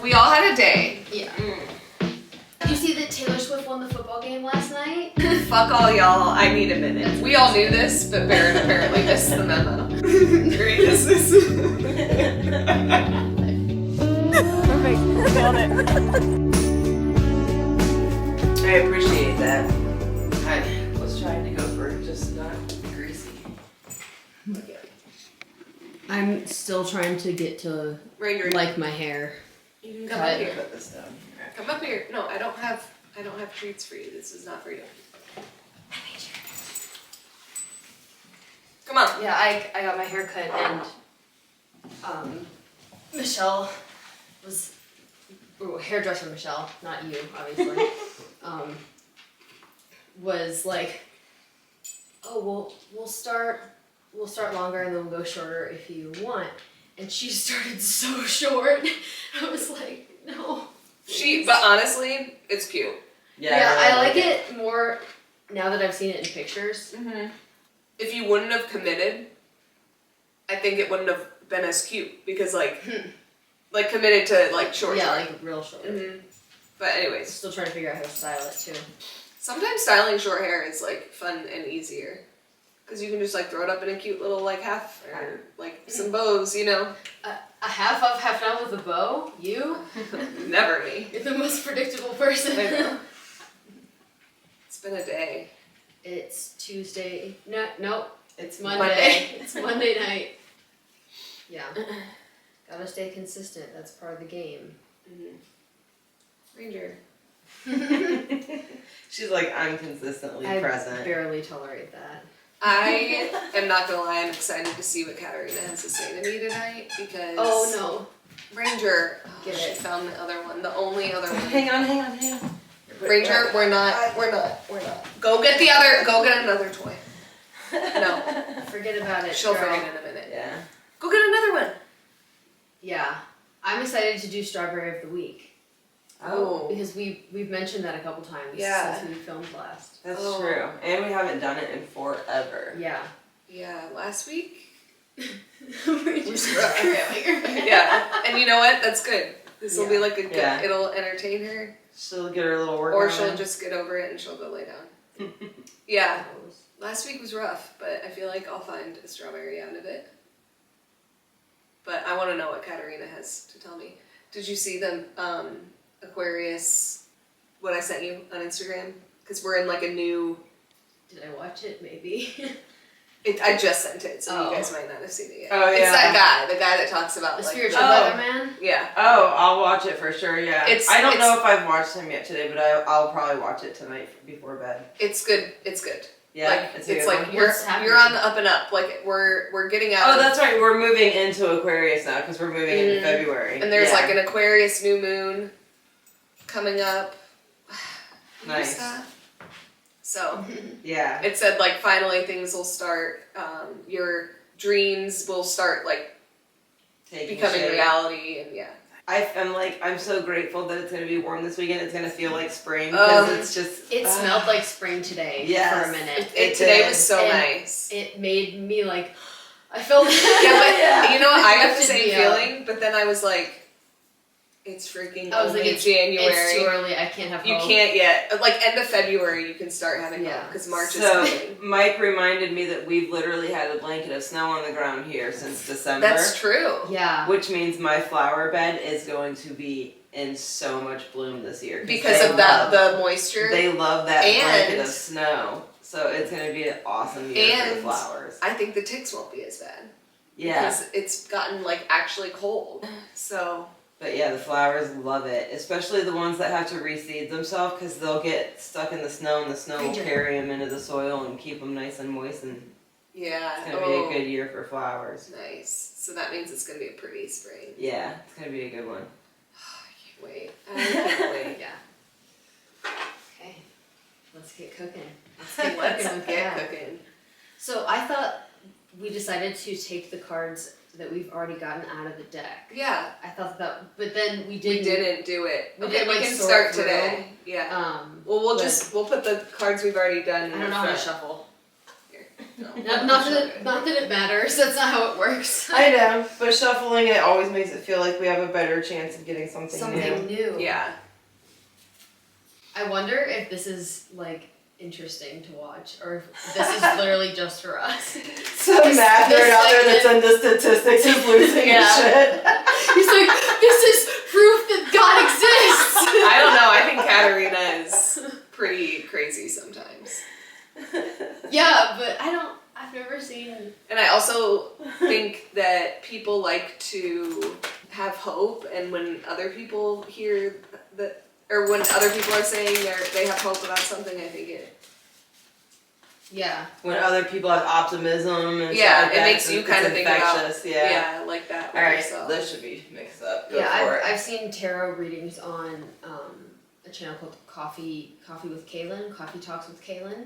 We all had a day. Yeah. Did you see that Taylor Swift won the football game last night? Fuck all y'all, I need a minute. We all knew this, but Baron apparently missed the memo. Great, this is... Perfect. Got it. I appreciate that. I was trying to go for just not greasy. Okay. I'm still trying to get to Ranger, like my hair. you can come up here. Put this down here. Come up here. No, I don't have treats for you. This is not for you. Come on. Yeah, I got my hair cut and Michelle was hairdresser Michelle, not you, obviously. Was like, oh we'll start longer and then we'll go shorter if you want. And she started so short. I was like, no. But honestly, it's cute. Yeah, I like it more now that I've seen it in pictures. Mm-hmm. If you wouldn't have committed, I think it wouldn't have been as cute because like committed to like short. Yeah, hair. like real short. Mm-hmm. But anyways, Still trying to figure out how to style it too. sometimes styling short hair is like fun and easier because you can just like throw it up in a cute little like half or like some bows, you know. A half up, half down with a bow? You? Never me. You're the most predictable person. I know. It's been a day. It's Tuesday. Nope. It's Monday. Monday. It's Monday night. Yeah. Gotta stay consistent. That's part of the game. Mm-hmm. Ranger. She's like, I'm consistently present. I barely tolerate that. I am not gonna lie, I'm excited to see what Katarina has to say to me tonight because Oh Ranger, Get she it. found the other one, the only other one. Hang on. Ranger, we're not. Go get another toy. No, no. Forget about it. she'll girl. forget in a minute. Yeah. Go get another one. Yeah. I'm excited to do Strawberry of the Week. Oh. Because we've mentioned that a couple times Yeah. since we filmed last. That's Oh. true. And we haven't done it in forever. Yeah. Yeah, last week. We're just cramming her. Yeah, and you know what? That's good. This will be like a good. Yeah. It'll entertain her, She'll get her little workout. or she'll just get over it and she'll go lay down. Yeah. Last week was rough, but I feel like I'll find a strawberry out of it. But I want to know what Katarina has to tell me. Did you see the Aquarius, what I sent you on Instagram? Because we're in like a new... Did I watch it? Maybe. I just sent it, so Oh. you guys might not have seen it yet. Oh, It's yeah. that guy, the guy that talks about The like... spiritual Oh. weatherman? Yeah. Oh, I'll watch it for sure, yeah. I don't It's- know if I've watched him yet today, but I'll probably watch it tonight before bed. It's good. It's good. Yeah, Like, it's it's a good like one. you're What's happening? on the up and up. Like we're getting out Oh, of... that's right. We're moving into Aquarius now because we're moving into February. And there's Yeah. like an Aquarius new moon coming up. Nice. Stuff. So Yeah. it said like finally things will start. Your dreams will start like Taking becoming shape. reality, and yeah. I'm so grateful that it's going to be warm this weekend. It's going to feel like spring because it's just... It smelled like spring today Yes. for a minute. Today did. was so And nice. It made me like, I felt Yeah, but you know what? I got the Lifted same me up. feeling, but then I was like, it's freaking I was only like, it's January. It's too early. I can't have You hope. can't yet. Like end of February, you can start having Yeah. hope because March is So, coming. Mike reminded me that we've literally had a blanket of snow on the ground here since December. That's true. Yeah. Which means my flower bed is going to be in so much bloom this year. Because they of that, love- the moisture. They love that And- blanket of snow. So it's going to be an awesome year for the And flowers. I think the ticks won't be as bad. Yeah. Because it's gotten like actually cold. So But yeah, the flowers love it. Especially the ones that have to reseed themselves because they'll get stuck in the snow and the snow will carry them into the soil and keep them nice and moist. And yeah. it's going to be a good year for flowers. Nice. So that means it's going to be a pretty spring. Yeah, it's going to be a good one. I can't wait. I can't wait. Yeah. Okay. Let's get cooking. Let's with get that. cooking. So I thought we decided to take the cards that we've already gotten out of the deck. Yeah. I thought that, but then we We didn't. didn't do it. We Okay, didn't, we like, can sort start through. today. Yeah. Well, Well, we'll but- put the cards we've already done. I don't know how to shuffle. Here. No. Not that it matters. That's not how it works. I know, but shuffling it always makes it feel like we have a better chance of getting something Something new. Yeah. I wonder if this is like interesting to watch, or if this is literally just for us. Some math nerd out there that's into statistics is losing his shit. He's like, this is proof that God exists. I don't know. I think Katarina is pretty crazy sometimes. Yeah, but I've never seen. And I also think that people like to have hope, and when other people hear that, or when other people are saying they have hope about something, I think it. Yeah. When other people have optimism and Yeah, stuff like it that, makes you kind of think about. infectious, yeah. Like that. All right, yourself. this should be mixed up. Go Yeah, for it. I've seen tarot readings on a channel called Coffee with Kaylin, Coffee Talks with Kaylin,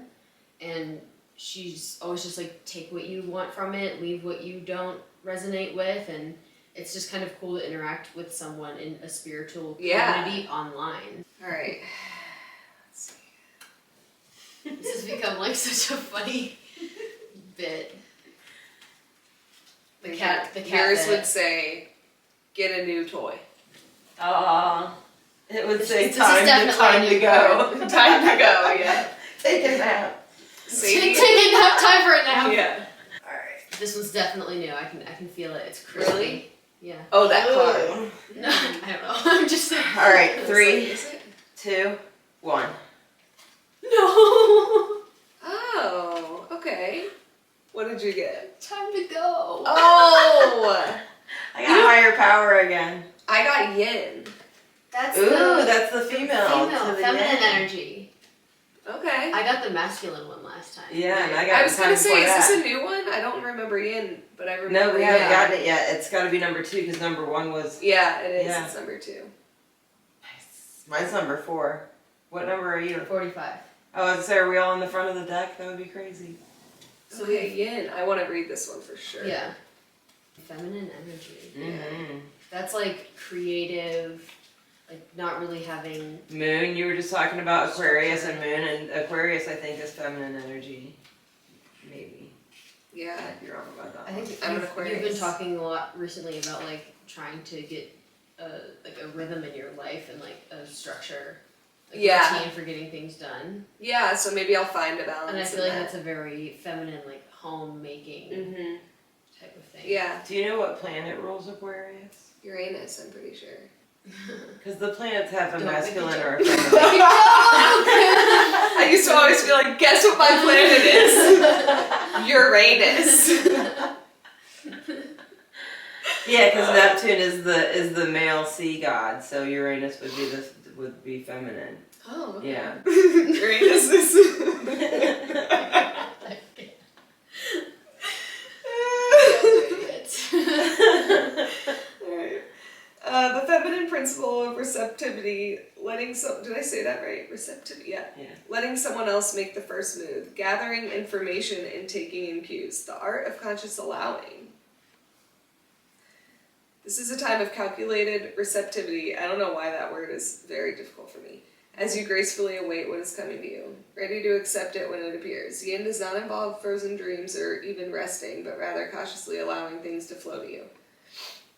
and she's always just like, take what you want from it, leave what you don't resonate with, and it's just kind of cool to interact with someone in a spiritual community online. All right. This has become like such a funny bit. The cat Yours bit. would say, "Get a new toy." It would This say is time definitely to go. Time to go. Yeah. Take a nap. Sadie? Taking nap time for it now. Yeah. Alright. This one's definitely new. I can feel it. It's crispy. Really? Yeah. Oh, that card. No, I don't know. I'm just saying. Alright, It's 3, like, is it? 2, 1. No. Oh, okay. What did you get? Time to go. Oh, I got higher power again. I got yin. That's Ooh, the that's the female. to the feminine yin. energy. Okay. I got the masculine one last time. Yeah, and I got I was the gonna time say, before is that. this a new one? I don't remember yin, but I remember. No, we haven't yin. gotten it yet. It's got to be number 2 because number 1 was. Yeah, it is. Yeah. It's number 2. Nice. Mine's number 4. What number are you? 45. Oh, I was gonna say, are we all in the front of the deck? That would be crazy. So we got yin. I want to read this one for sure. Yeah. Feminine energy. Mm-hmm. That's like creative, like not really having. Moon, you were just talking about Aquarius and Moon, and Aquarius I think is feminine energy. Maybe. Yeah, you're wrong about that. I think I'm an you've Aquarius. been talking a lot recently about like trying to get like a rhythm in your life and like a structure, like Yeah. a routine for getting things done. Yeah, so maybe I'll find a balance. And I in feel like that. that's a very feminine, like homemaking Mm-hmm. type of thing. Yeah, Do you know what planet rules Aquarius? Uranus. I'm pretty sure. Because the planets have a Don't make masculine me or a joke. feminine. I used to always be like, guess what my planet is? Uranus. Yeah, because Neptune is the male sea god, so Uranus would be feminine. Oh, okay. Yeah. Uranus is. Alright. The feminine principle of receptivity, did I say that right? Receptivity, yeah. Yeah. Letting someone else make the first move, gathering information and taking in cues, the art of conscious allowing. This is a time of calculated receptivity. I don't know why that word is very difficult for me. As you gracefully await what is coming to you, ready to accept it when it appears. Yin does not involve frozen dreams or even resting, but rather cautiously allowing things to flow to you.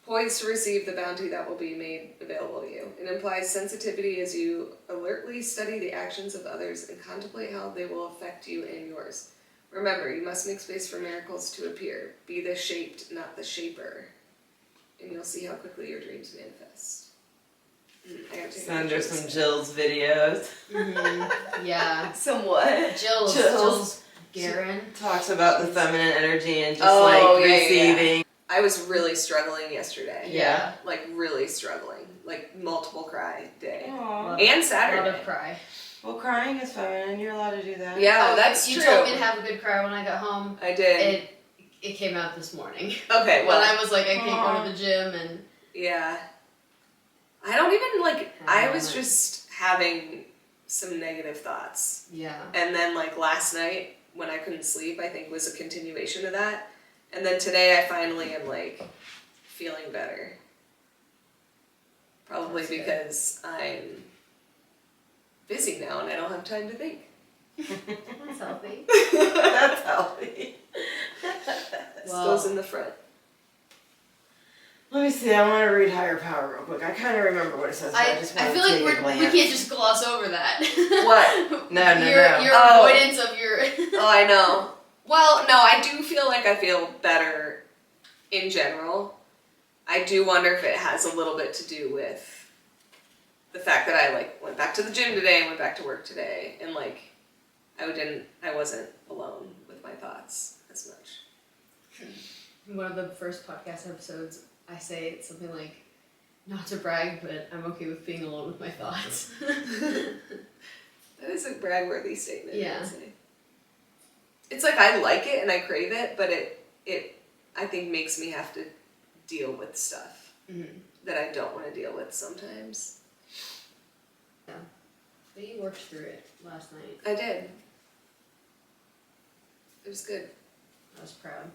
Poised to receive the bounty that will be made available to you. It implies sensitivity as you alertly study the actions of others and contemplate how they will affect you and yours. Remember, you must make space for miracles to appear. Be the shaped, not the shaper. And you'll see how quickly your dreams manifest. I gotta take Send her pictures. some Jill's videos. Mm-hmm. Yeah. Some what? Jill's Garen. Talks about the feminine energy and just Oh, like yeah, receiving. I was really struggling yesterday. Yeah. Like, really struggling. Like, multiple cry day. Aww. And A lot Saturday. of cry. Well, crying is feminine. You're allowed to do that. Yeah, Oh, that's you true. told me to have a good cry when I got home. I did. It came out this morning. Okay, When well, I was like, I can't go to the gym and. yeah. I don't even, like, I was moment. just having some negative thoughts. Yeah. And then, like, last night, when I couldn't sleep, I think was a continuation of that. And then today, I finally am, like, feeling better. Probably That's good. because I'm busy now and I don't have time to think. That's healthy. That's healthy. Goes in the front. Let me see. I want to read Higher Power real quick. I kind of remember what it says. But I just want I to feel like take a glance. we can't just gloss over that. What? No. Your avoidance of your. Oh, I know. Well, no, I do feel like I feel better in general. I do wonder if it has a little bit to do with the fact that I like went back to the gym today and went back to work today, and like I wasn't alone with my thoughts as much. One of the first podcast episodes, I say something like, not to brag, but I'm okay with being alone with my thoughts. That is a brag-worthy statement. Yeah. I would say. It's like I like it and I crave it, but it I think makes me have to deal with stuff that I don't want to deal with sometimes. Yeah. But you worked through it last night. I did. It was good. I was proud.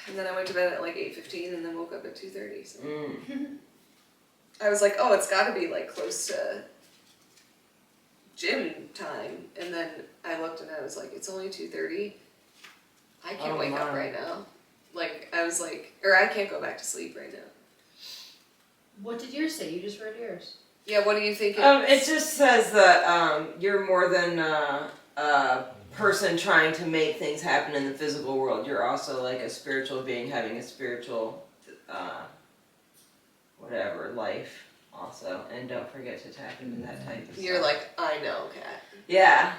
And then I went to bed at like 8:15 and then woke up at 2:30. So I was like, oh, it's got to be like close to gym time. And then I looked and I was like, it's only 2:30. I can't wake up right now. Like, I was like, or I can't go back to sleep right now. What did yours say? You just read yours. Yeah, what do you think? It just says that you're more than a person trying to make things happen in the physical world. You're also like a spiritual being having a spiritual, life also. And don't forget to tap into that type of stuff. You're like, I know, Kat. Yeah.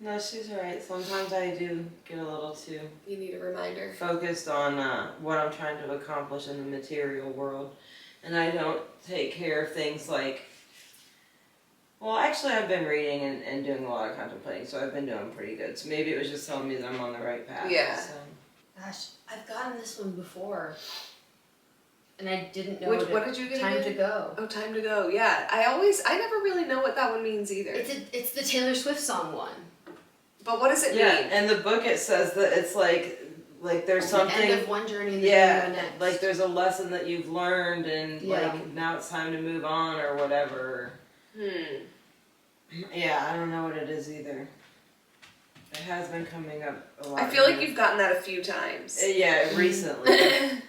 No, she's right. Sometimes I do get a little too You need a reminder. focused on what I'm trying to accomplish in the material world. And I don't take care of things like, well, actually I've been reading and doing a lot of contemplating, so I've been doing pretty good. So maybe it was just telling me that I'm on the right path. Yeah. So. Gosh, I've gotten this one before. And I didn't know What did you get time again? to go. Oh, Time to Go. Yeah. I never really know what that one means either. It's the Taylor Swift song one. But what does it Yeah, mean? and the book it says that it's like there's something. The end of one journey and the beginning of the next. Like there's a lesson that you've learned and Yeah. like now it's time to move on or whatever. Yeah, I don't know what it is either. It has been coming up a lot. I feel like you've gotten that a few times. Yeah, recently.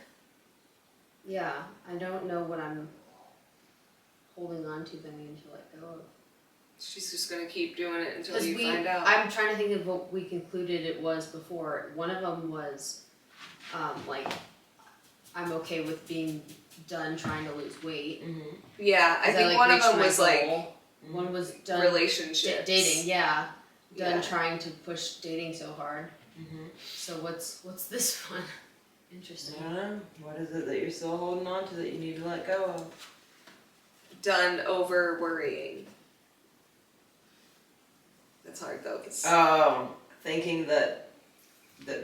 Yeah, I don't know what I'm holding on to that I need to let go of. She's just gonna keep doing it until Because you find out. I'm trying to think of what we concluded it was before. One of them was, like, I'm okay with being done trying to lose weight. Yeah, I think one of them was like one was done relationships. dating. Yeah, done Yeah. trying to push dating so hard. So what's this one? Interesting. I don't know. What is it that you're still holding on to that you need to let go of? Done over worrying. That's hard though. 'Cause Oh, thinking that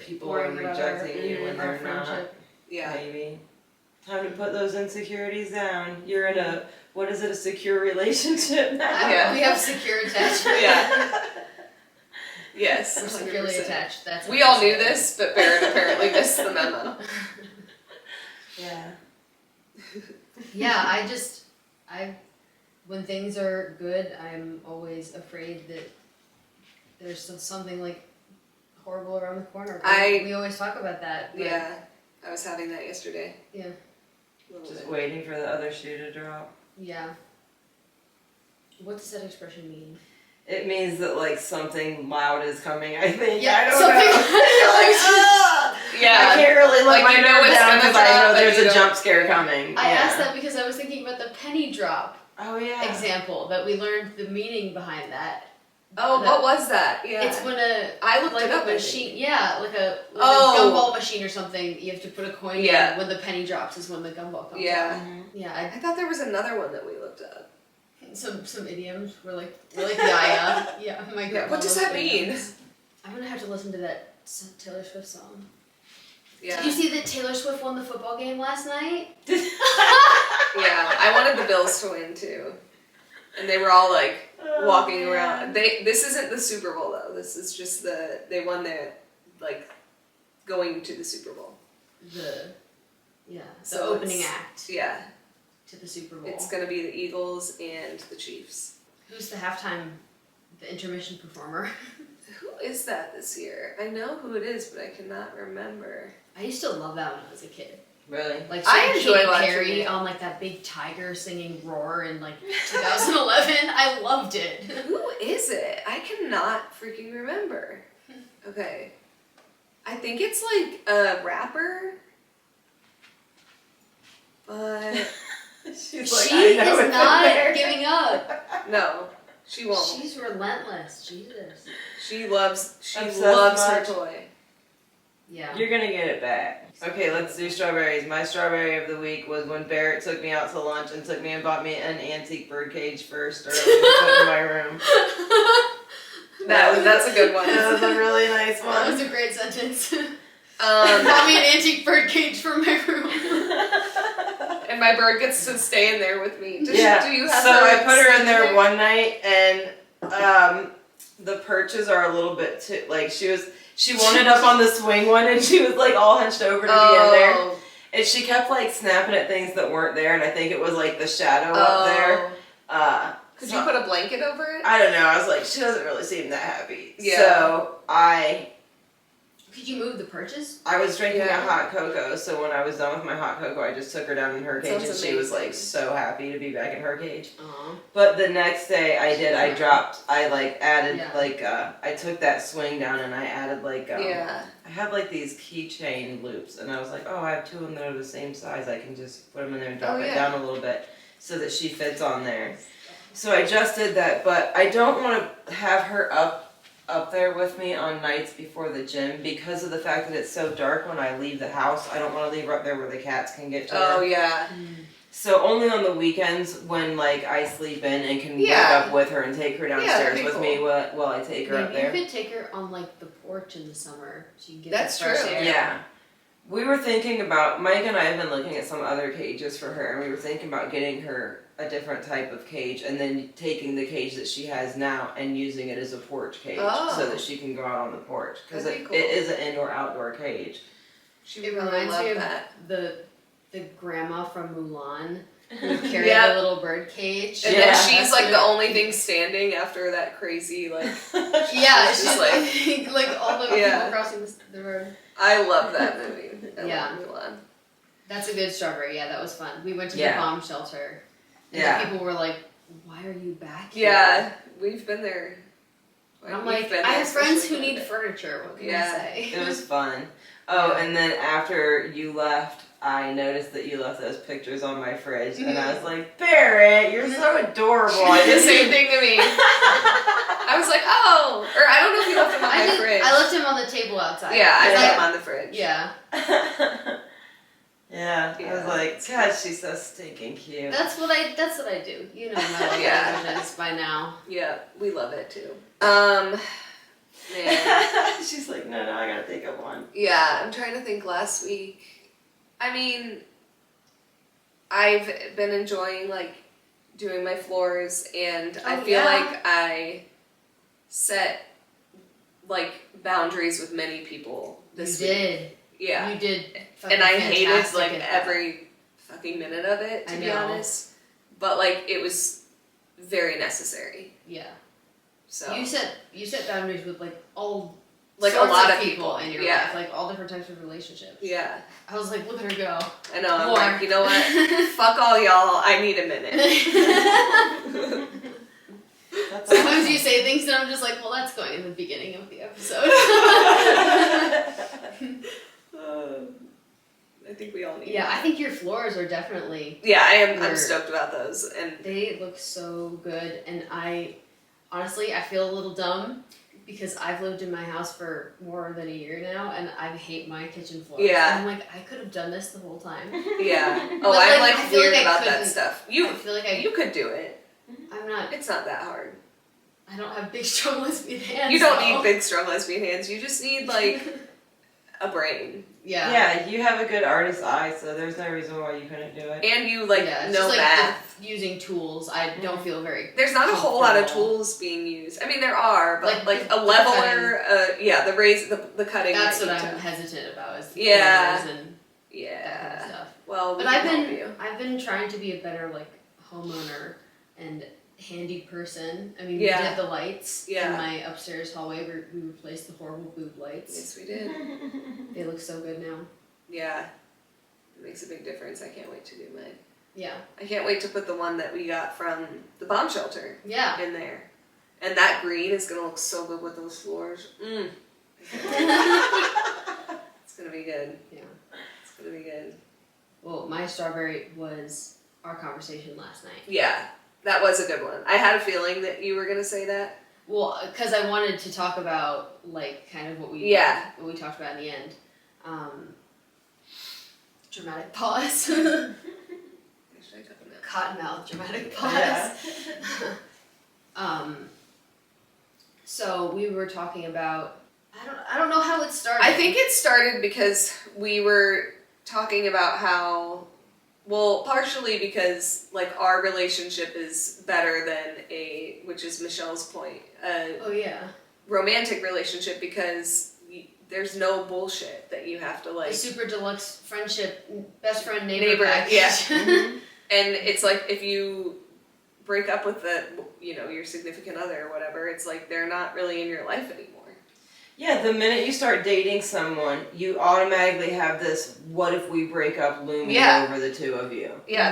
people Worrying are about rejecting you when our they're not. friendship. yeah. Maybe. Time to put those insecurities down. You're in a, what is it, a secure relationship now? Yeah. We have secure attachment. Yeah. Yes. We're securely 100%. attached. That's We what all they knew say. this, but Barrett apparently missed the memo. Yeah. Yeah, when things are good, I'm always afraid that there's something like horrible around the corner. We always talk about that. But Yeah. I was having that yesterday. Yeah. A little Just bit. waiting for the other shoe to drop. Yeah. What does that expression mean? It means that like something loud is coming, I think. Yeah, I don't something know. Like, I Yeah. can't really let Like, my you know nerve it's down gonna because I drop, know but there's you a don't- jump scare coming. I Yeah. asked that because I was thinking about the penny drop Oh yeah. example, that we learned the meaning behind that. Oh, what was that? Yeah. It's when I looked like it up. a I machine, yeah, like a Oh. gumball machine or something. You have to put a coin Yeah. in. When the penny drops is when the gumball comes Yeah. out. Mhm. Yeah, I thought there was another one that we looked up. some idioms. We're like Yaya. Yeah, my Yeah. What does that mean? idioms. I'm gonna have to listen to that Taylor Swift song. Yeah. Did you see that Taylor Swift won the football game last night? Yeah. I wanted the Bills to win too. And they were all like walking around. This isn't the Super Bowl though. This is just they won their like going to the Super Bowl. The So opening it's- act Yeah. to the Super Bowl. It's gonna be the Eagles and the Chiefs. Who's the halftime the intermission performer. Who is that this year? I know who it is, but I cannot remember. I used to love that when I was a kid. Really? Like I enjoy Katy watching Perry it. on like that big tiger singing Roar in like 2011. I loved it. Who is it? I cannot freaking remember. Okay. I think it's like a rapper. But She's She I know is it's in not there. giving up. no, she won't. She's relentless. Jesus. She loves Obsessed her much. toy. Yeah. You're gonna get it back. Okay, let's do strawberries. My strawberry of the week was when Barrett took me out to lunch and took me and bought me an antique bird cage first early to put in my room. That's a good one. That was a really nice That was one. a great sentence. Um, Bought me an antique bird cage for my room. and my bird gets to stay in there with me. Do you have so her I put her in stay there one night, and the perches are a little bit too like she wanted up on the swing one, and she was like all hunched over to be in there, and she kept like snapping at things that weren't there, and I think it was like the shadow up there. Could So- you put a blanket over it? I don't know. I was like, she doesn't really seem that happy. Yeah. So Could you move the perches? I was drinking Yeah. a hot cocoa, so when I was done with my hot cocoa, I just took her down in her cage, Sounds and she was amazing. like so happy to be back in her cage. Aw. But the next day I added Yeah. I took that swing down and I added Yeah. I had like these keychain loops, and I was like, oh, I have two of them that are the same size. I can just put them in there and drop it down a little bit so that she fits on there. So I just did that, but I don't want to have her up there with me on nights before the gym because of the fact that it's so dark when I leave the house. I don't want to leave her up there where the cats can get to her. Oh yeah. So only on the weekends when like I sleep in and can wake Yeah. up with her and take her that'd downstairs be with cool. me while I take her up Maybe there. you could take her on like the porch in the summer so you can get That's that fresh true. air. Yeah. We were thinking about, Mike and I have been looking at some other cages for her, and we were thinking about getting her a different type of cage and then taking the cage that she has now and using it as a porch cage so that she can go out on the porch. Because That'd it be cool. is an indoor-outdoor cage. She It would really reminds love me of that. the grandma from Mulan who carried Yeah. the little bird cage. And Yeah. then she's like the only thing standing after that crazy like. Yeah, She's she's like- like all the Yeah. people crossing the road. I love that movie. I Yeah. love Mulan. That's a good strawberry. Yeah, that was fun. We went to Yeah. the bomb shelter. And Yeah. the people were like, "Why are you back here?" Yeah, we've been there. And I'm We've like, been I there, have friends especially who when- need furniture. What can Yeah. I say? It was fun. Oh, Yeah. and then after you left, I noticed that you left those pictures on my fridge, and I was like, Barrett, you're so adorable. I The didn't same thing to me. I was like, oh, or I don't know if you left them on my fridge. I left him on the table outside. Yeah, I It's left like- them on the fridge. Yeah, Yeah, I was Yeah. like, God, she's so stinking cute. that's what I do. You know my love Yeah. languages by now. Yeah, we love it too. Man. She's like, no, I gotta think of one. Yeah, I'm trying to think last week. I mean, I've been enjoying like doing my floors, and I Oh, feel yeah. like I set like boundaries with many people this you week. did. Yeah. You did. And I hated fantastic like at that. every fucking minute of it, to I be know. honest. But like it was very necessary. Yeah. So You set boundaries with like all like a sorts lot of of people in your yeah. life, like all different types of relationships. Yeah. I was like, look at her go. I know, I'm More. like, you know what? Fuck all y'all, I need a minute. That's Sometimes you say things and I'm just like, well, that's going in the beginning of the episode. I think we all need Yeah, it. I think your floors are definitely, Yeah, I'm We're- stoked about those. And they look so good. And honestly, I feel a little dumb because I've lived in my house for more than a year now and I hate my kitchen floors. Yeah. And I'm like, I could have done this the whole time. yeah. But, Oh, I'm like, I like feel weird like I about that couldn't- stuff. I You feel like you could do it. I'm not, It's not that hard. I don't have big, strong lesbian hands. You don't though. need big strong lesbian hands. You just need like a brain. Yeah. Yeah, you have a good artist eye, so there's no reason why you couldn't do it. And you like Yeah, it's know just, like, math. using tools, I don't feel very. There's not a whole lot of comfortable. tools being used. I mean, there are, but Like like the a leveler, yeah, the raise, the cutting. That's that what you I'm took. hesitant about is the Yeah. corners and that kind of Yeah. stuff. Well, But we can help you. I've been trying to be a better like homeowner and handy person. I mean, Yeah. we did the lights in Yeah. my upstairs hallway. We replaced the horrible boob lights. Yes, we did. They look so good now. Yeah. It makes a big difference. I can't wait to do mine. Yeah. I can't wait to put the one that we got from the bomb shelter Yeah. in there. And that green is gonna look so good with those floors. It's gonna be good. Yeah. It's gonna be good. Well, my strawberry was our conversation last night. Yeah, that was a good one. I had a feeling that you were gonna say that. Well, because I wanted to talk about, like, kind of what we talked about in the end. Dramatic pause. Cottonmouth dramatic pause. Yeah. So we were talking about, I don't know how it started. I think it started because we were talking about how, well, partially because, like, our relationship is better than which is Michelle's point, Oh yeah. romantic relationship, because there's no bullshit that you have to, like... The super deluxe friendship, best friend neighbor package. Yeah. Mm-hmm. And it's like, if you break up with your significant other or whatever, it's like they're not really in your life anymore. Yeah, the minute you start dating someone, you automatically have this "what if we break up" looming over the two of you. Yeah,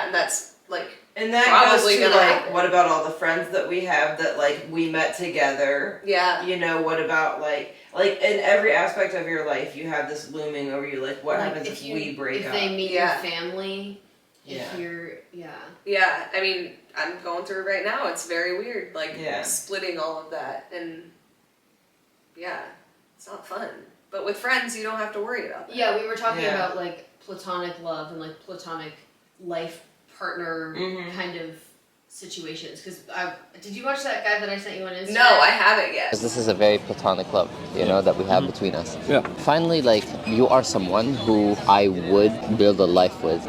and that's like, and that probably goes to gonna like, happen. What about all the friends that we have that like we met together? Yeah. You know, what about like in every aspect of your life, you have this looming over you. Like, what happens if we break up? If they meet your family. Yeah. If you're, Yeah, I mean, I'm going through it right now. It's very weird, like, splitting all of that, and, yeah, it's not fun. But with friends, you don't have to worry about that. Yeah, we were talking about, like, platonic love and, like, platonic life partner kind of situations. Because, did you watch that guy that I sent you on Instagram? No, I haven't yet. This is a very platonic love, that we have between us. Yeah. Finally, like, you are someone who I would build a life with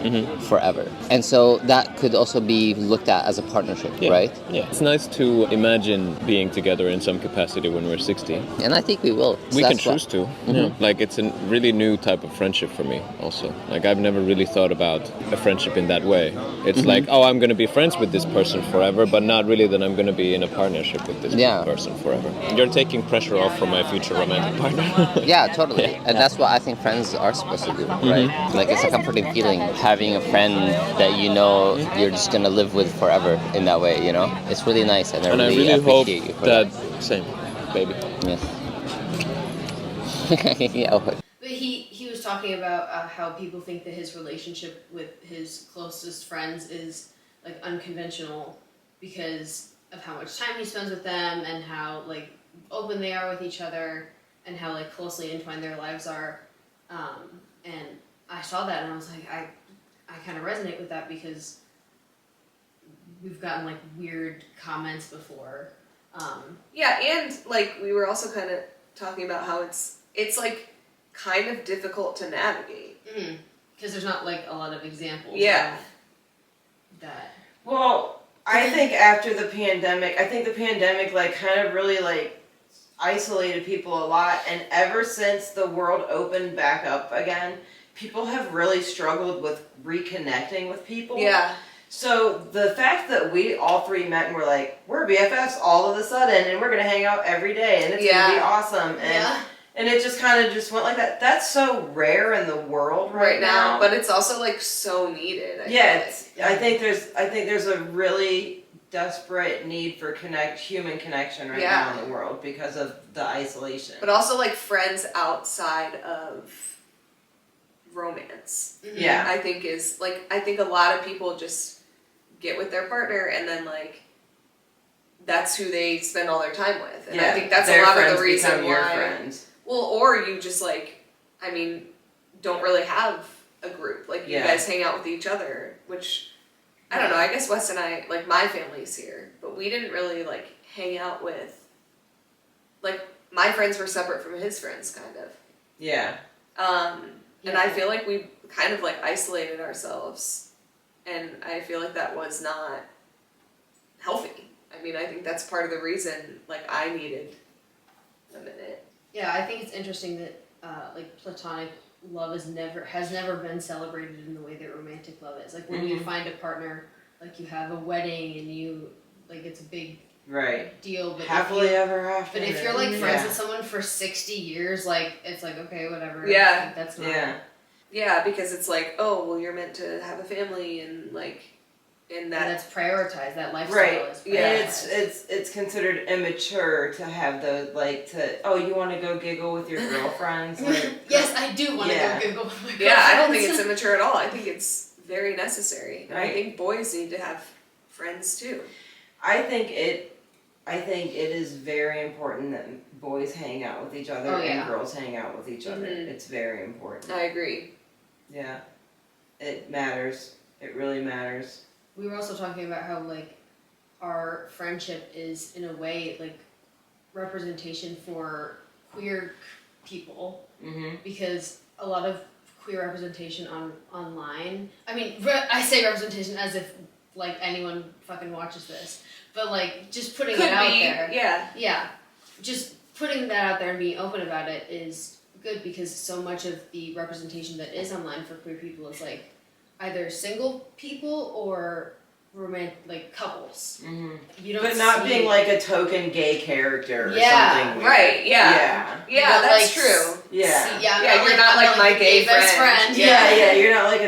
forever. And so that could also be looked at as a partnership, right? Yeah. It's nice to imagine being together in some capacity when we're 60. And I think we will. So we can choose to. Yeah. Like, it's a really new type of friendship for me also. Like, I've never really thought about a friendship in that way. It's like, oh, I'm going to be friends with this person forever, but not really that I'm going to be in a partnership with this person forever. You're taking pressure off from my future romantic partner. Yeah, totally. And that's what I think friends are supposed to do, right? Like, it's a comforting feeling having a friend that you're just going to live with forever in that way, It's really nice, and I really appreciate you for that. Same, baby. Yes. Yeah. But he was talking about how people think that his relationship with his closest friends is, like, unconventional because of how much time he spends with them and how, like, open they are with each other and how, like, closely entwined their lives are. And I saw that and I was like, I kind of resonate with that because we've gotten, like, weird comments before. Yeah, and, like, we were also kind of talking about how it's like, kind of difficult to navigate. Because there's not, like, a lot of examples of that. Well, I think after the pandemic, like, kind of really, like, isolated people a lot, and ever since the world opened back up again, people have really struggled with reconnecting with people. Yeah. So the fact that we all three met and were like, we're BFFs all of a sudden, and we're gonna hang out every day, and it's gonna be awesome, and it just kind of just went like that. That's so rare in the world right now, but it's also, like, so needed. I think there's a really desperate need for human connection right now in the world because of the isolation. But also, like, friends outside of romance. Yeah. I think a lot of people just get with their partner and then, like, that's who they spend all their time with. And I think that's a lot of the reason why. Your friends. Well, or you just, like, I mean, don't really have a group. Like, you guys hang out with each other, which, I don't know, I guess Wes and I, like, my family's here, but we didn't really, like, hang out with, like, my friends were separate from his friends, kind of. Yeah. And I feel like we kind of, like, isolated ourselves, and I feel like that was not healthy. I mean, I think that's part of the reason, like, I needed a minute. Yeah, I think it's interesting that, like, platonic love has never been celebrated in the way that romantic love is. Like, when you find a partner like you have a wedding and you like it's a big Right. deal, but Happily ever after. but if you're like friends Yeah. with someone for 60 years, like it's like okay, whatever. Yeah. Like, that's not. Yeah. Yeah, because it's like, oh, well, you're meant to have a family and like, in And that. that's prioritized. That lifestyle Right. is prioritized. Yeah. It's considered immature to have those you want to go giggle with your girlfriends. Like, Yes, I do want to Yeah. go giggle with my Yeah, I don't think girlfriends. it's immature at all. I think it's very necessary. And I Right. think boys need to have friends too. I think it is very important that boys hang out with each other Oh, yeah. and girls hang out with each other. Mhm. It's very important. I agree. Yeah. It matters. It really matters. We were also talking about how like our friendship is in a way like representation for queer people Mm-hmm. because a lot of queer representation online. I mean, I say representation as if like anyone fucking watches this, but like just putting Could it out be. there. Yeah. Just putting that out there and being open about it is good because so much of the representation that is online for queer people is like either single people or like couples. Mm-hmm. You don't But not see- being like a token gay character or Yeah, something weird. Right. Yeah. Yeah. Yeah, Not, that's like, true. Yeah. See, yeah, Yeah, you're not like my the gay best friend. Yeah, you're not like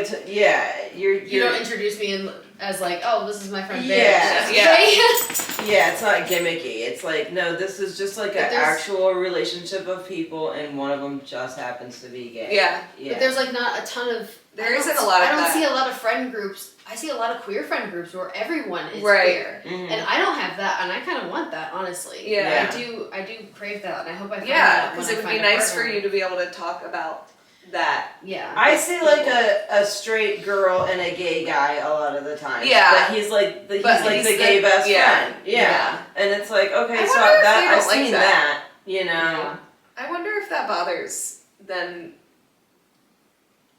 you're You don't introduce me as like, oh, this is my friend. Yeah. Babe. Yeah. yeah, it's not gimmicky. It's like, no, this is just like But an there's- actual relationship of people and one of them just happens to be gay. Yeah. But there's like not a ton of. There isn't a lot of I don't that. see a lot of friend groups. I see a lot of queer friend groups where everyone is Right. queer, Mhm. and I don't have that, and I kind of want that, honestly. Yeah. I do crave that, and I hope I find Yeah, that because when it I would be find a nice for partner. you to be able to talk about that. Yeah. I see like a straight girl and a gay guy a lot of the time. Yeah. But he's like the But he's the gay the- best yeah. friend. Yeah. Yeah. And it's like, okay, I so wonder if that they I've don't like seen that. you know. Yeah. I wonder if that bothers them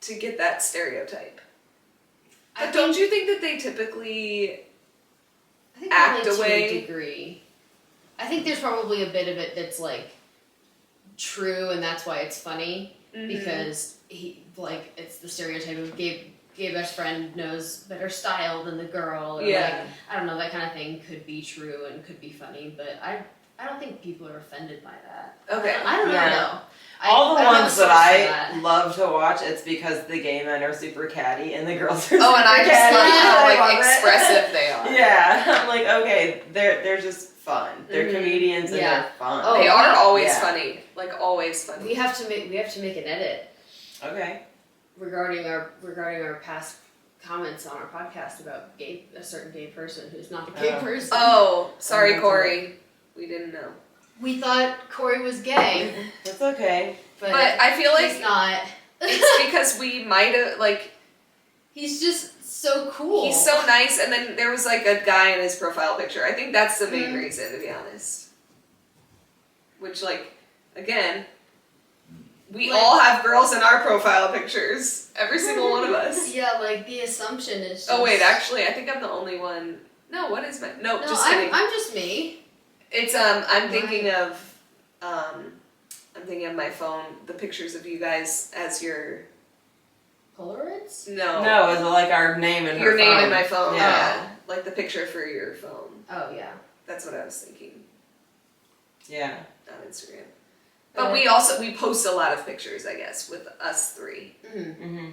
to get that stereotype. I But don't you think that they typically I think act only away? to a degree. I think there's probably a bit of it that's like true, and that's why it's funny because it's the stereotype of gay best friend knows better style than the girl. Or Yeah. I don't know, that kind of thing could be true and could be funny, but I don't think people are offended by that. Okay. I don't Yeah. know. All the I don't have a ones source that for I love to watch, it's because the gay men are super catty and the girls are Oh, and I super just catty. love how I love like it. expressive they are. Yeah, I'm like, okay, they're just fun. They're Mhm. comedians and Yeah. they're fun. Oh, They are always yeah. funny. Like always funny. We have to make an edit Okay. regarding our past comments on our podcast about a certain gay person who's not a gay Oh. person. Oh, sorry, Oh, Corey. We didn't know. We thought Corey was gay, That's okay. but I feel he's like not. it's because we might have like He's just so cool. he's so nice, and then there was like a guy in his profile picture. I think that's the main Mhm. reason, to be honest. Which, like, again, we Like- all have girls in our profile pictures. Every single one of us. Yeah, like the assumption is. Just, Oh wait, actually, I think I'm the only one. No, what is my? No, no, just kidding. I'm just me. It's I'm thinking of my phone, the pictures of you guys as your Polaroids. No, is it like our name and your her name phone? in my phone. Yeah. Yeah, like the picture for your phone. Oh yeah. That's what I was thinking Yeah. on Instagram. But we post a lot of pictures, I guess, with us three. Mm-hmm. Mm-hmm.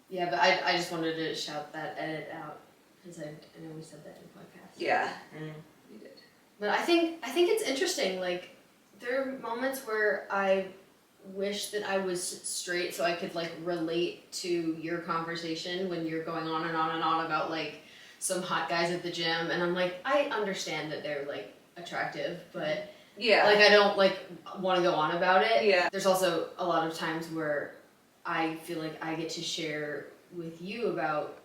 Yeah, but I just wanted to shout that edit out because I know we said that in the podcast. Yeah, Mm. we did. But I think it's interesting. Like there are moments where I wish that I was straight so I could like relate to your conversation when you're going on and on and on about like some hot guys at the gym, and I'm like, I understand that they're like attractive, but Yeah. like I don't like want to go on about it. Yeah. There's also a lot of times where I feel like I get to share with you about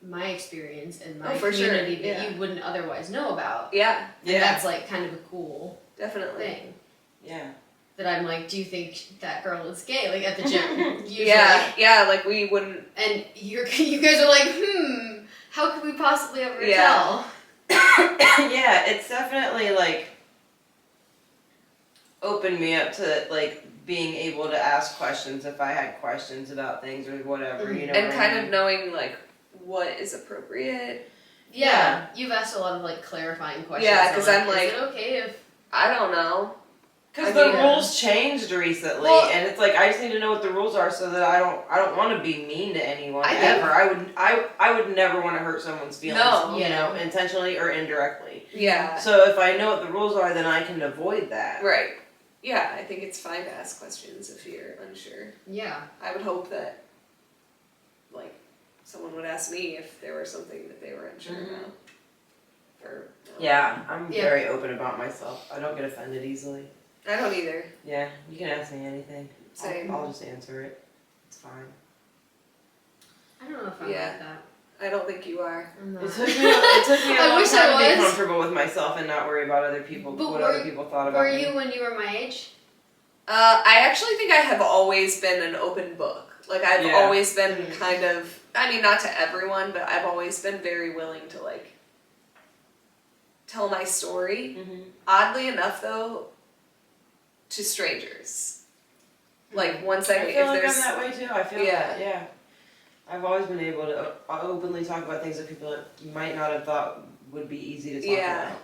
my experience and my Oh, for sure, community that yeah. you wouldn't otherwise know about. Yeah, And that's like kind of a cool definitely. thing. Yeah. That I'm like, do you think that girl is gay? Like at the gym, usually. Yeah, like we wouldn't. And you guys are like, how could we possibly ever Yeah. tell? Yeah, it's definitely like opened me up to like being able to ask questions if I had questions about things or whatever, you know. And what I kind mean? of knowing like what is appropriate. Yeah, you've asked a lot of like clarifying questions. Yeah, because on, I'm like, is it okay if I don't know. Because I the mean, rules changed recently, Well- and it's like I just need to know what the rules are so that I don't want to be mean to anyone I think- ever. I would never want to hurt someone's feelings, No. you know, intentionally or indirectly. Yeah. So if I know what the rules are, then I can avoid that. Right. Yeah, I think it's fine to ask questions if you're unsure. yeah. I would hope that, like, someone would ask me if there was something that they were unsure about. Or Yeah, I'm Yeah. very open about myself. I don't get offended easily. I don't either. Yeah, you can ask me anything. Same. I'll just answer it. It's fine. I don't know if I'm Yeah. like that. I don't think you are. I'm not. It took me a I long wish time I to be was. comfortable with myself and not worry about other people, But what were- other people thought about Were me. you when you were my age? I actually think I have always been an open book. Like, I've Yeah. always been kind of, I mean, not to everyone, but I've always been very willing to, like, tell my story. Mhm. Oddly enough, though, to strangers. Like, once I if feel like there's... I'm that way too. I feel Yeah. that, yeah. I've always been able to openly talk about things that people might not have thought would be easy to talk Yeah. about.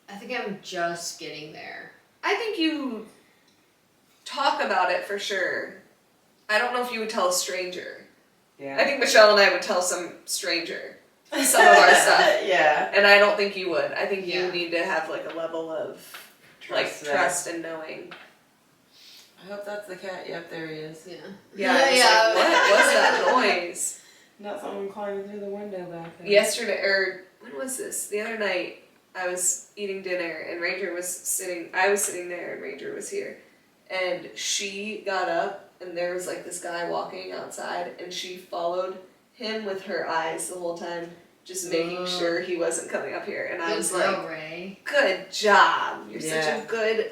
I think I'm just getting there. I think you talk about it for sure. I don't know if you would tell a stranger. Yeah. I think Michelle and I would tell some stranger some of our stuff. Yeah. And I don't think you would. I think you Yeah. need to have like a level of there. trust and knowing. I hope that's the cat. Yep, there he is. Yeah. Yeah, I was like, what was that noise? Not someone climbing through the window back there. Yesterday, or when was this? The other night, I was eating dinner and I was sitting there and Ranger was here. And she got up and there was like this guy walking outside and she followed him with her eyes the whole time, just making sure he wasn't coming up here. And I Good was girl, like, Ray. good job. You're such Yeah. a good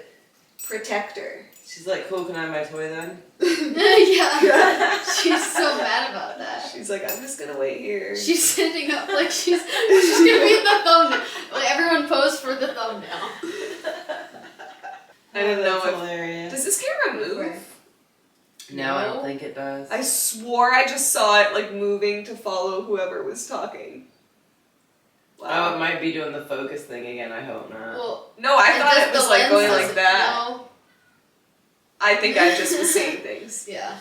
protector. She's like, cool, can I have my toy then? Yeah. She's so mad about that. She's like, I'm just gonna wait here. She's sitting up like she's gonna be in the thumbnail. Like everyone pose for the thumbnail. I didn't know That's if... hilarious. Does this camera move? Where? No, I No. don't think it does. I swore I just saw it like moving to follow whoever was talking. Oh, it might be doing the focus thing again. I hope not. Well, No, I thought it was like going like that. No. I think I just was seeing things. Yeah.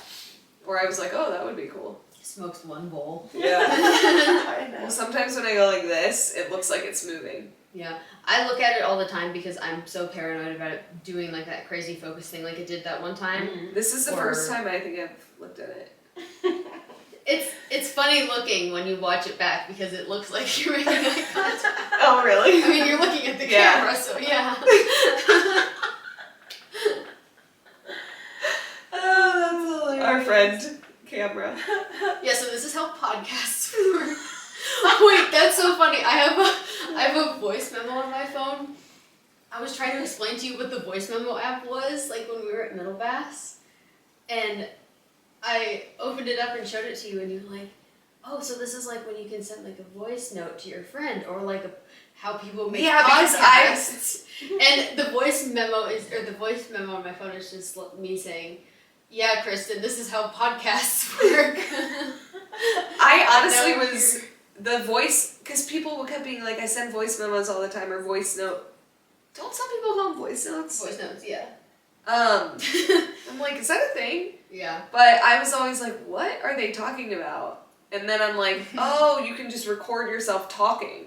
Or I was like, oh, that would be cool. Smokes one bowl. Yeah. I Well, sometimes when I go like this, it looks like it's moving. Yeah. I look at it all the time because I'm so paranoid about it doing like that crazy focus thing like it did that one time. This is the Or- first time I think I've looked at it. It's funny looking when you watch it back because it looks like you're making eye contact. Oh, really? I mean, you're looking at the Yeah. camera, so yeah. Oh, that's hilarious. Our friend, camera. Yeah, so this is how podcasts work. Wait, that's so funny. I have a voice memo on my phone. I was trying to explain to you what the voice memo app was, like when we were at Middle Bass. And I opened it up and showed it to you and you were like, oh, so this is like when you can send like a voice note to your friend or like how people make Yeah, because podcasts. And the voice memo on my phone is just me saying, yeah, Kristen, this is how podcasts work. I honestly Now was you're- the voice, because people kept being like, I send voice memos all the time or voice note. Don't some people call them voice notes? Voice notes, yeah. I'm like, is that a thing? Yeah. But I was always like, what are they talking about? And then I'm like, oh, you can just record yourself talking.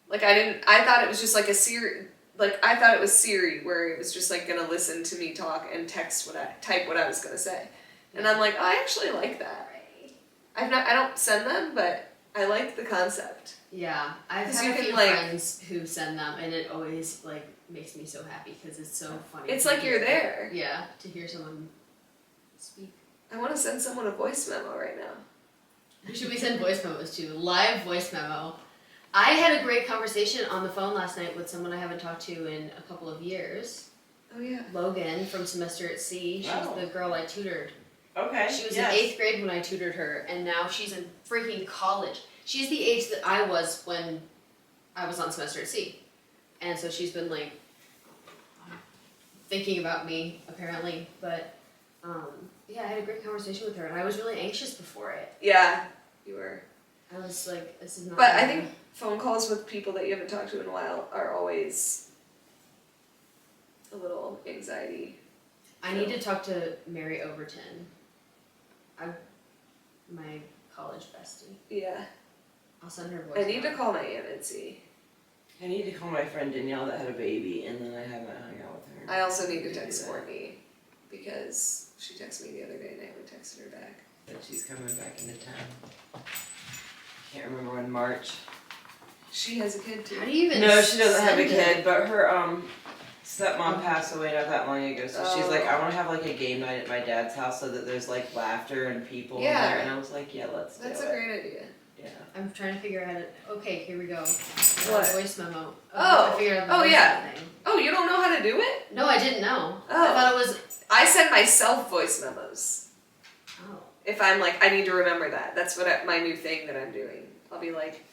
Like I thought it was just like a Siri, like I thought it was Siri where it was just like gonna listen to me talk and type what I was gonna say. And I'm like, oh, I actually like that. I don't send them, but I like the concept. Yeah, I've 'Cause had you a can, few like- friends who send them, and it always like makes me so happy because it's so funny. It's to like you're hear- there. Yeah, to hear someone speak. I want to send someone a voice memo right now. Who should we send voice memos to? Live voice memo. I had a great conversation on the phone last night with someone I haven't talked to in a couple of years. Oh yeah. Logan from Semester at Sea. She's Wow. the girl I tutored. Okay. She was yes. in 8th grade when I tutored her, and now she's in freaking college. She's the age that I was when I was on Semester at Sea. And so she's been, like, thinking about me, apparently. But, yeah, I had a great conversation with her, and I was really anxious before it. Yeah. You were. I was like, this is not. But I think phone calls with people that you haven't talked to in a while are always a little anxiety. I need to talk to Mary Overton. My college bestie. Yeah. I'll send her voice. I need to call my Aunt Nancy. I need to call my friend Danielle that had a baby, and then I haven't hung out with her. I also need to text Courtney because she texted me the other day and I haven't texted her back. But she's coming back into town. Can't remember when, March. She has a kid too. How do you even? No, she doesn't have a send it? kid, but her stepmom passed away not that long ago, so she's like, I want to have like a game night at my dad's house so that there's like laughter and people in Yeah. there, and I was like, yeah, let's do it. That's a great idea. Yeah. I'm trying to figure out it. Okay, here we go. What? Voice memo. Oh. I figured out the Oh, voice yeah. memo thing. Oh, you don't know how to do it? No, I didn't know. Oh. I thought it was. I send myself voice memos. Oh. If I'm like, I need to remember that. That's my new thing that I'm doing. I'll be like,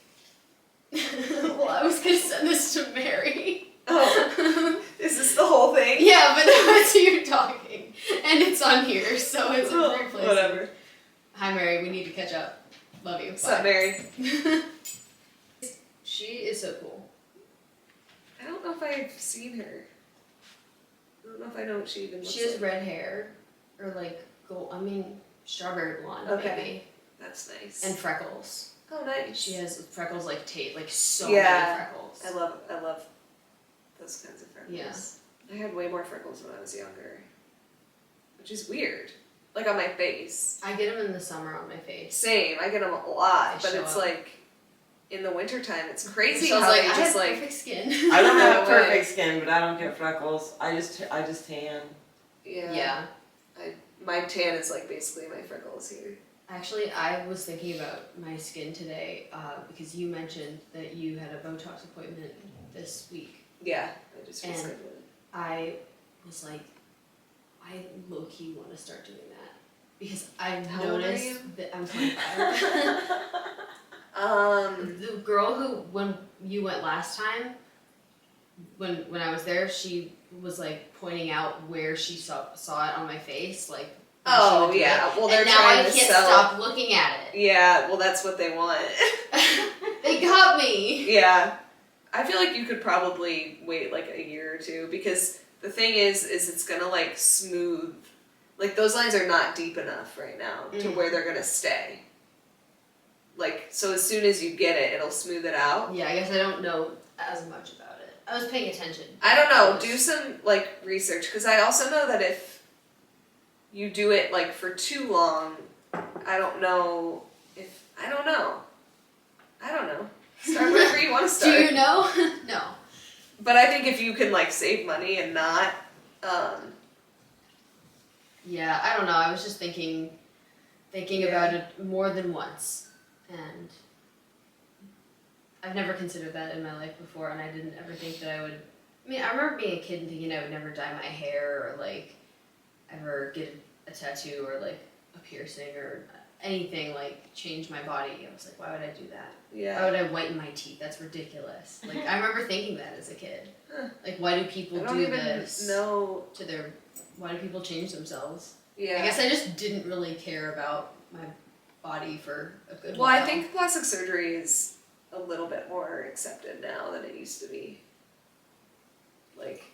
Well, I was gonna send this to Mary. oh, is this the whole thing? Yeah, but now it's you talking, and it's on here, so it's in three places. Whatever. Hi, Mary. We need to catch up. Love you. What's up, Mary? She is so cool. I don't know if I've seen her. I don't know if I know what she even looks She has like. red hair, or like gold. I mean, strawberry blonde, Okay. maybe, That's nice. and freckles. Oh, nice. She has freckles like Tate, like so Yeah. many freckles. I love those kinds of freckles. Yeah. I had way more freckles when I was younger, which is weird. Like on my face. I get them in the summer on my face. Same. I get them a lot, They but show it's up. like in the wintertime, it's crazy Michelle's how like, they I just have like. perfect skin. I don't have No way. perfect skin, but I don't get freckles. I just tan. Yeah. Yeah. My tan is like basically my freckles here. Actually, I was thinking about my skin today because you mentioned that you had a Botox appointment this week. Yeah. I just And- rescheduled it. I was like, I low-key want to start doing that because I've How old are noticed you? that I'm 25. The girl who, when you went last time, when I was there, she was like pointing out where she saw it on my face, like. when she Oh would do yeah. it. Well, they're And now trying I to can't sell. stop looking at it. Yeah. Well, that's what they want. They got me. Yeah. I feel like you could probably wait like a year or two because the thing is it's gonna like smooth. Like those lines are not deep enough right now to where they're gonna stay. Like, so as soon as you get it, it'll smooth it out. Yeah, I guess I don't know as much about it. I was paying attention. I don't know. I was- Do some like research because I also know that if you do it like for too long, I don't know. Start whenever you want to Do start. you know? No. But I think if you can like save money and not, Yeah, I don't know. I was just thinking about it more than once, and I've never considered that in my life before, and I didn't ever think that I would. I mean, I remember being a kid and thinking I would never dye my hair or like ever get a tattoo or like a piercing or anything like change my body. I was like, why would I do that? Why yeah. would I whiten my teeth? That's ridiculous. Like I remember thinking that as a kid. Huh. Like why do people I don't do even this know. to their? Why do people change themselves? Yeah. I guess I just didn't really care about my body for a good Well, while. I think plastic surgery is a little bit more accepted now than it used to be. Like,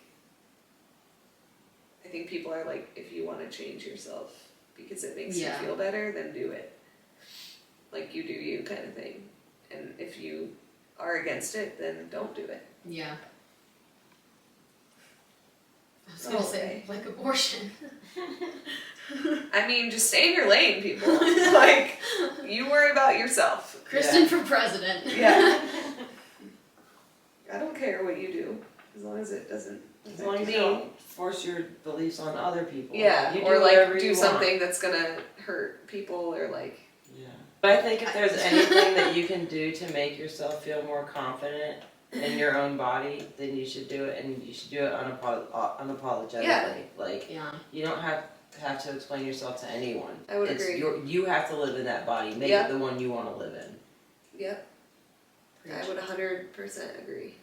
I think people are like, if you want to change yourself because it makes Yeah. you feel better, then do it. Like, you do you kind of thing. And if you are against it, then don't do it. Yeah. I was Oh, gonna say okay. like abortion. I mean, just stay in your lane, people. Like, you worry about yourself. Kristen for president. Yeah. I don't care what you do, as long as it doesn't As long as affect you me. don't force your beliefs on other people. Yeah, You or whatever like do you want. something that's gonna hurt people or like. Yeah. But I think if there's anything that you can do to make yourself feel more confident in your own body, then you should do it, and you should do it unapologetically. Yeah. Like, Yeah. you don't have to explain yourself to anyone. I would agree. You have to live in that body. Make Yeah. it the one you want to live in. Yep, I would 100% agree.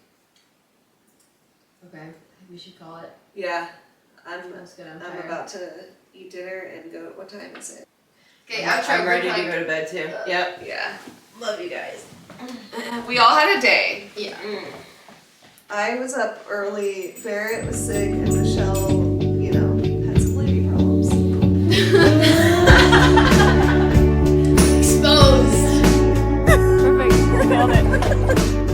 Okay. I think we should call it. Yeah, I'm That's good. I'm I'm tired. about to eat dinner and go. What time is it? Okay, outro. I'm ready Good to night. go to bed too. Yep. Yeah. Love you guys. We all had a day. Yeah. I was up early. Barrett was sick, and Michelle, you know, had some lady problems. Exposed. Perfect. Nailed it.